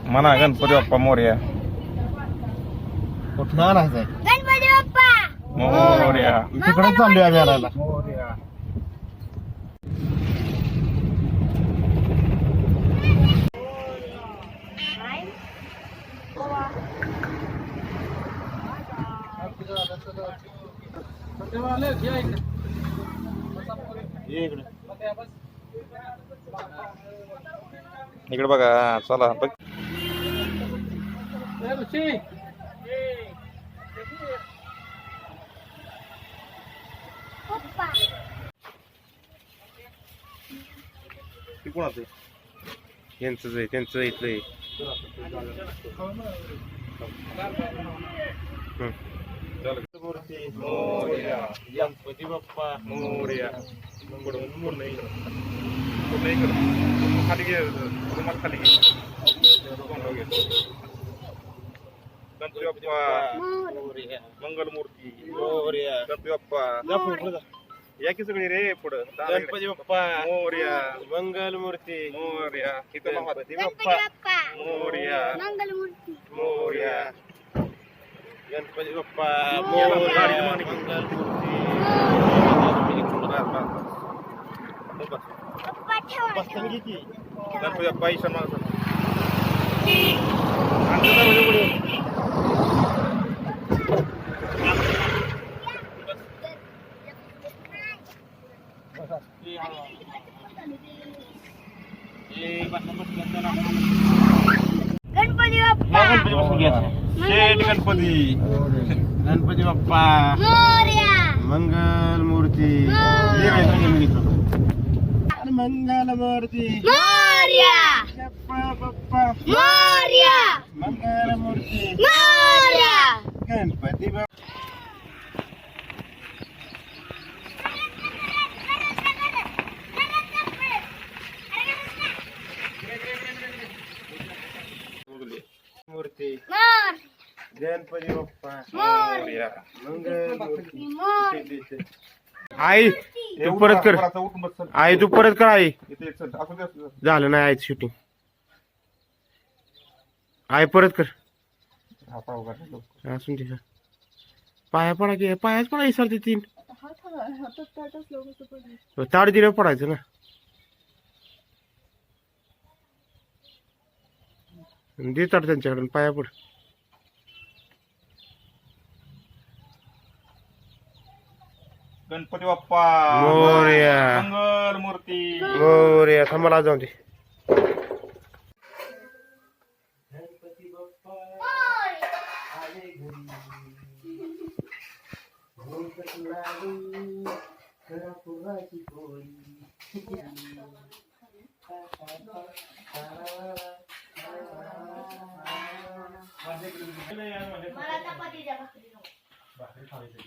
म्हणा गणपती बाप्पा मोरया. कुठं आणायचंय? गणपती बाप्पा मोरया. तिकडे चाललोय आम्ही आणायला. मोरया. इकडे बघा. चला बघ. पप्पा ते कोणाचं आहे? यांचंच आहे. त्यांचं इथलं आहे. मोरया. गणपती बाप्पा मोरया. पूर्ण इकडं. पूर्ण इकडं. खाली घे. तुम्हाला खाली घे. गणपती बाप्पा मंगलमूर्ती. गणपती बाप्पा या की सगळी रे पुढं. गणपती बाप्पा मोरया. मंगलमूर्ती मोरया. इथं गणपती गणपती बाप्पा बाप्पा मोरया. मंगलमूर्ती मोरया. गणपती बाप्पा मोरया. मंगलमूर्ती. पप्पा ठेवा बसताना किती गणपती बाप्पा ईशान मागं. गणपती बाप्पा शेठ गणपती. गणपती बाप्पा मोरया मंगलमूर्ती मंगलमूर्ती मोरया बाप्पा बाप्पा मोरया मंगलमूर्ती मोरया गणपती बाप्पा मूर्ती मोर गणपती बाप्पा मोरया. मंगलमूर्ती मोर आई तू परत कर. आई तू परत कर. आई झालं नाही आईच शूटिंग. आई परत कर. असून दे. पाया पडा की पायाच पडा इसरते 3 ताड दिल्यावर पडायचं ना. दे ताड त्यांच्याकडून पाया पड. गणपती बाप्पा मोरया. मंगलमूर्ती मोरया. थांबा जाऊन दे. गणपती बाप्पा आले घरी भोंकत लाडू करा पुराची पोळी मला चपाती द्या भाकरी नको. भाकरी खायची.